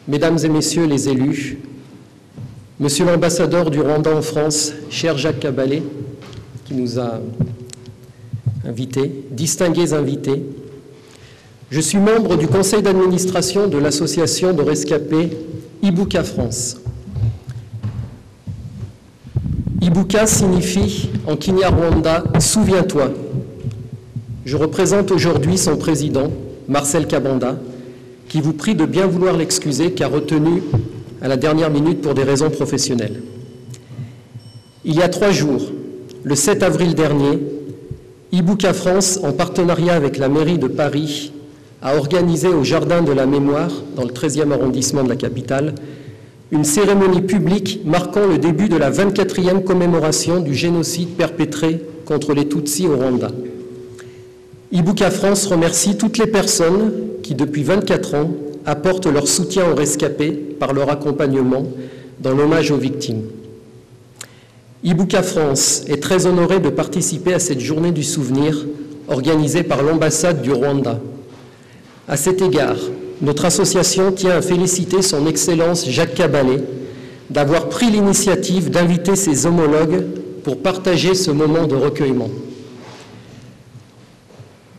Mesdames et Messieurs les élus, Monsieur l'ambassadeur du Rwanda en France, cher Jacques Kabalé, qui nous a invités, distingués invités, je suis membre du conseil d'administration de l'association de rescapés Ibuka France. Ibuka signifie en Kinyarwanda « Souviens-toi ». Je représente aujourd'hui son président, Marcel Kabanda, qui vous prie de bien vouloir l'excuser car retenu à la dernière minute pour des raisons professionnelles. Il y a 3 jours, le 7 avril dernier, Ibuka France, en partenariat avec la mairie de Paris, a organisé au Jardin de la Mémoire, dans le 13e arrondissement de la capitale, une cérémonie publique marquant le début de la 24e commémoration du génocide perpétré contre les Tutsis au Rwanda. Ibuka France remercie toutes les personnes qui, depuis 24 ans, apportent leur soutien aux rescapés par leur accompagnement dans l'hommage aux victimes. Ibuka France est très honorée de participer à cette journée du souvenir organisée par l'ambassade du Rwanda. À cet égard, notre association tient à féliciter son Excellence Jacques Kabalé d'avoir pris l'initiative d'inviter ses homologues pour partager ce moment de recueillement.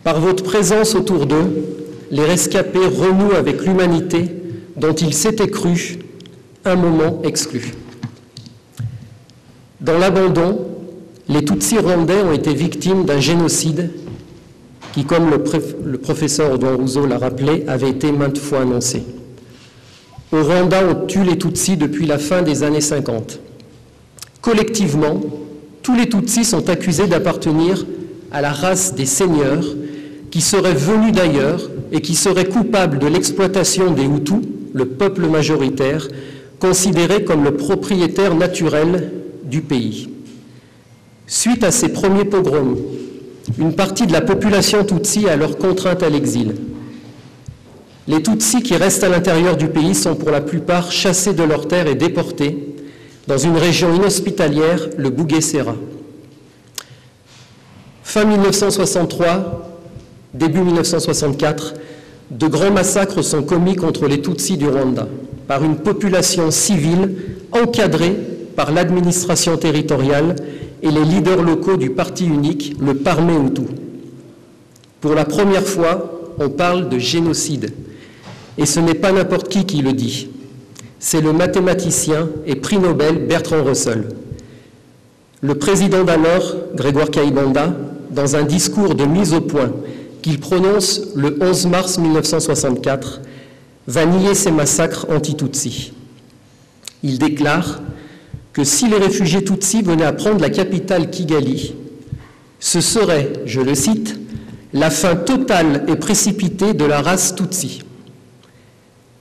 Par votre présence autour d'eux, les rescapés renouent avec l'humanité dont ils s'étaient crus un moment exclus. Dans l'abandon, les Tutsis rwandais ont été victimes d'un génocide qui, comme le professeur Audouin Rousseau l'a rappelé, avait été maintes fois annoncé. Au Rwanda, on tue les Tutsis depuis la fin des années 50. Collectivement, tous les Tutsis sont accusés d'appartenir à la race des seigneurs qui seraient venus d'ailleurs et qui seraient coupables de l'exploitation des Hutus, le peuple majoritaire, considéré comme le propriétaire naturel du pays. Suite à ces premiers pogroms, une partie de la population Tutsi est alors contrainte à l'exil. Les Tutsis qui restent à l'intérieur du pays sont pour la plupart chassés de leurs terres et déportés dans une région inhospitalière, le Bugesera. Fin 1963, début 1964, de grands massacres sont commis contre les Tutsis du Rwanda par une population civile encadrée par l'administration territoriale et les leaders locaux du parti unique, le Parmé Hutu. Pour la première fois, on parle de génocide. Et ce n'est pas n'importe qui le dit. C'est le mathématicien et prix Nobel Bertrand Russell. Le président d'alors, Grégoire Kayibanda, dans un discours de mise au point qu'il prononce le 11 mars 1964, va nier ces massacres anti-Tutsis. Il déclare que si les réfugiés Tutsis venaient à prendre la capitale Kigali, ce serait, je le cite, la fin totale et précipitée de la race Tutsi.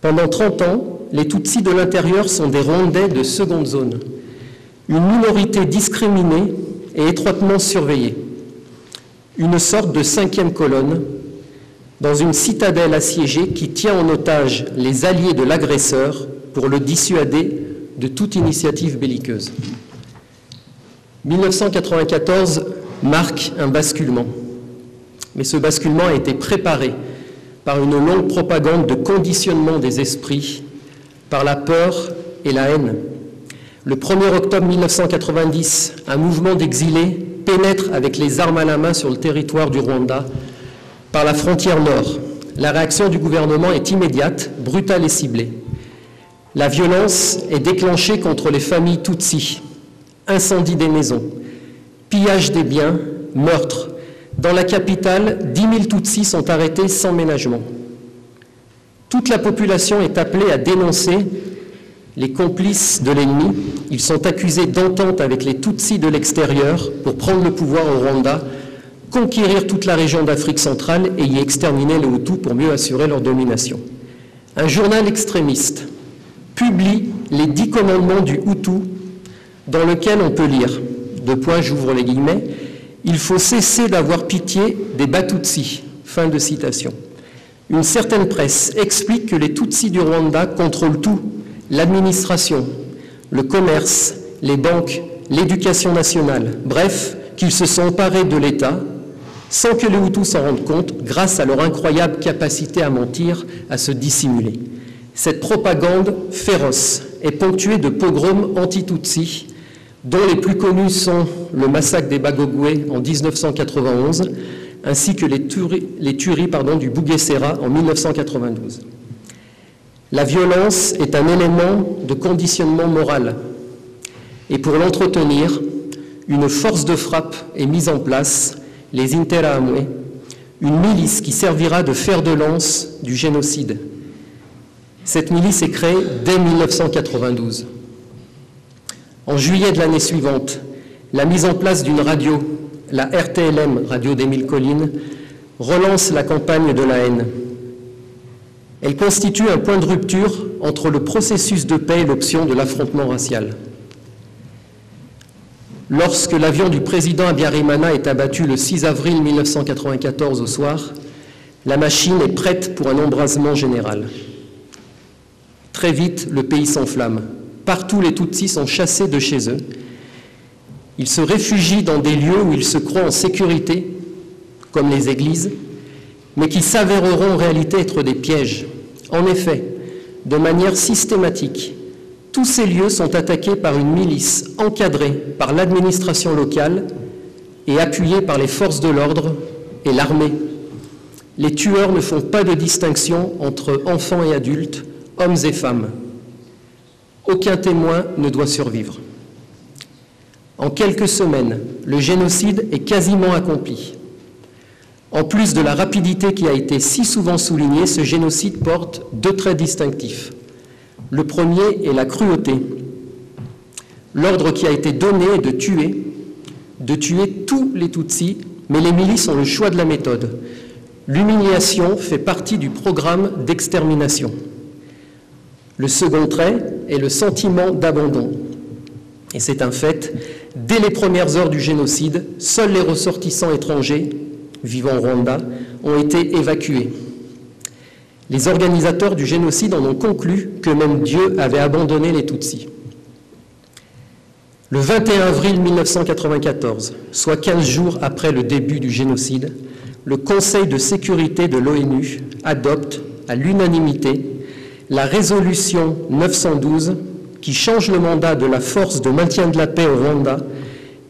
Pendant 30 ans, les Tutsis de l'intérieur sont des Rwandais de seconde zone, une minorité discriminée et étroitement surveillée, une sorte de 5e colonne dans une citadelle assiégée qui tient en otage les alliés de l'agresseur pour le dissuader de toute initiative belliqueuse. 1994 marque un basculement. Mais ce basculement a été préparé par une longue propagande de conditionnement des esprits, par la peur et la haine. Le 1er octobre 1990, un mouvement d'exilés pénètre avec les armes à la main sur le territoire du Rwanda, par la frontière nord. La réaction du gouvernement est immédiate, brutale et ciblée. La violence est déclenchée contre les familles Tutsis, incendie des maisons, pillage des biens, meurtres. Dans la capitale, 10 000 Tutsis sont arrêtés sans ménagement. Toute la population est appelée à dénoncer les complices de l'ennemi. Ils sont accusés d'entente avec les Tutsis de l'extérieur pour prendre le pouvoir au Rwanda, conquérir toute la région d'Afrique centrale et y exterminer les Hutus pour mieux assurer leur domination. Un journal extrémiste publie les 10 commandements du Hutu, dans lequel on peut lire, j'ouvre les guillemets, « Il faut cesser d'avoir pitié des Batutsis ». Fin de citation. Une certaine presse explique que les Tutsis du Rwanda contrôlent tout, l'administration, le commerce, les banques, l'éducation nationale, bref, qu'ils se sont emparés de l'État, sans que les Hutus s'en rendent compte, grâce à leur incroyable capacité à mentir, à se dissimuler. Cette propagande féroce est ponctuée de pogroms anti-Tutsis, dont les plus connus sont le massacre des Bagogwe en 1991, ainsi que les tueries du Bugesera en 1992. La violence est un élément de conditionnement moral, et pour l'entretenir, une force de frappe est mise en place, les Interahamwe, une milice qui servira de fer de lance du génocide. Cette milice est créée dès 1992. En juillet de l'année suivante, la mise en place d'une radio, la RTLM, Radio des Mille Collines, relance la campagne de la haine. Elle constitue un point de rupture entre le processus de paix et l'option de l'affrontement racial. Lorsque l'avion du président Habyarimana est abattu le 6 avril 1994 au soir, la machine est prête pour un embrasement général. Très vite, le pays s'enflamme. Partout, les Tutsis sont chassés de chez eux. Ils se réfugient dans des lieux où ils se croient en sécurité, comme les églises, mais qui s'avéreront en réalité être des pièges. En effet, de manière systématique, tous ces lieux sont attaqués par une milice encadrée par l'administration locale et appuyée par les forces de l'ordre et l'armée. Les tueurs ne font pas de distinction entre enfants et adultes, hommes et femmes. Aucun témoin ne doit survivre. En quelques semaines, le génocide est quasiment accompli. En plus de la rapidité qui a été si souvent soulignée, ce génocide porte deux traits distinctifs. Le premier est la cruauté. L'ordre qui a été donné est de tuer tous les Tutsis, mais les milices ont le choix de la méthode. L'humiliation fait partie du programme d'extermination. Le second trait est le sentiment d'abandon. Et c'est un fait, dès les premières heures du génocide, seuls les ressortissants étrangers, vivant au Rwanda, ont été évacués. Les organisateurs du génocide en ont conclu que même Dieu avait abandonné les Tutsis. Le 21 avril 1994, soit 15 jours après le début du génocide, le Conseil de sécurité de l'ONU adopte à l'unanimité la résolution 912 qui change le mandat de la force de maintien de la paix au Rwanda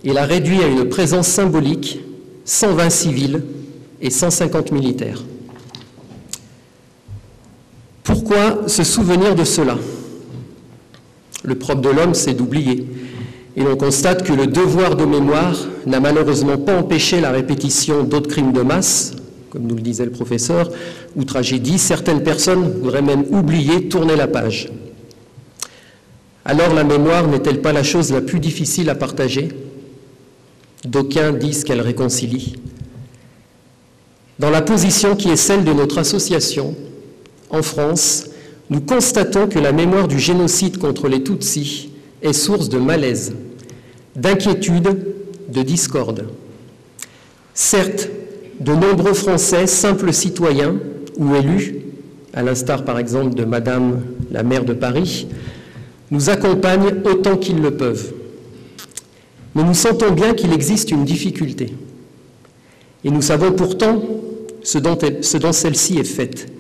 et la réduit à une présence symbolique, 120 civils et 150 militaires. Pourquoi se souvenir de cela? Le propre de l'homme, c'est d'oublier. Et l'on constate que le devoir de mémoire n'a malheureusement pas empêché la répétition d'autres crimes de masse, comme nous le disait le professeur, ou tragédies. Certaines personnes voudraient même oublier, tourner la page. Alors la mémoire n'est-elle pas la chose la plus difficile à partager? D'aucuns disent qu'elle réconcilie. Dans la position qui est celle de notre association, en France, nous constatons que la mémoire du génocide contre les Tutsis est source de malaise, d'inquiétude, de discorde. Certes, de nombreux Français, simples citoyens ou élus, à l'instar par exemple de Madame la maire de Paris, nous accompagnent autant qu'ils le peuvent. Mais nous sentons bien qu'il existe une difficulté. Et nous savons pourtant ce dont celle-ci est faite.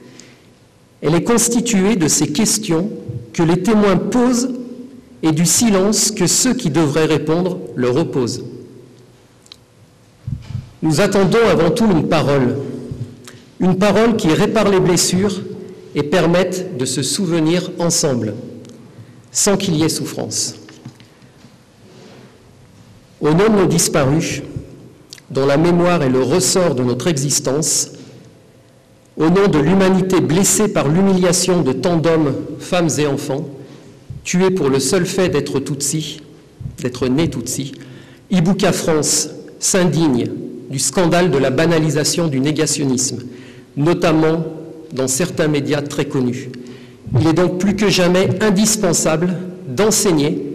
Elle est constituée de ces questions que les témoins posent et du silence que ceux qui devraient répondre leur opposent. Nous attendons avant tout une parole qui répare les blessures et permette de se souvenir ensemble, sans qu'il y ait souffrance. Au nom de nos disparus, dont la mémoire est le ressort de notre existence, au nom de l'humanité blessée par l'humiliation de tant d'hommes, femmes et enfants, tués pour le seul fait d'être Tutsi, d'être nés Tutsi, Ibuka France s'indigne du scandale de la banalisation du négationnisme, notamment dans certains médias très connus. Il est donc plus que jamais indispensable d'enseigner,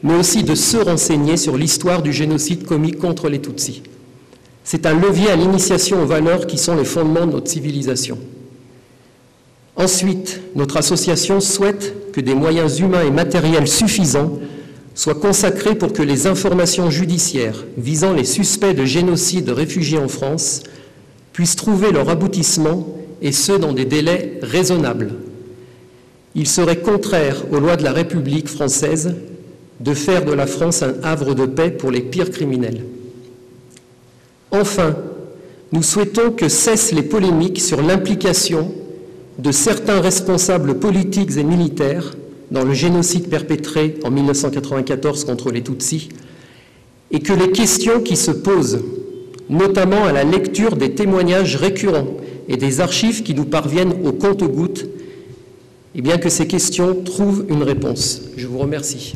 mais aussi de se renseigner sur l'histoire du génocide commis contre les Tutsis. C'est un levier à l'initiation aux valeurs qui sont les fondements de notre civilisation. Ensuite, notre association souhaite que des moyens humains et matériels suffisants soient consacrés pour que les informations judiciaires visant les suspects de génocide réfugiés en France puissent trouver leur aboutissement, et ce dans des délais raisonnables. Il serait contraire aux lois de la République française de faire de la France un havre de paix pour les pires criminels. Enfin, nous souhaitons que cessent les polémiques sur l'implication de certains responsables politiques et militaires dans le génocide perpétré en 1994 contre les Tutsis, et que les questions qui se posent, notamment à la lecture des témoignages récurrents et des archives qui nous parviennent au compte-gouttes, eh bien que ces questions trouvent une réponse. Je vous remercie.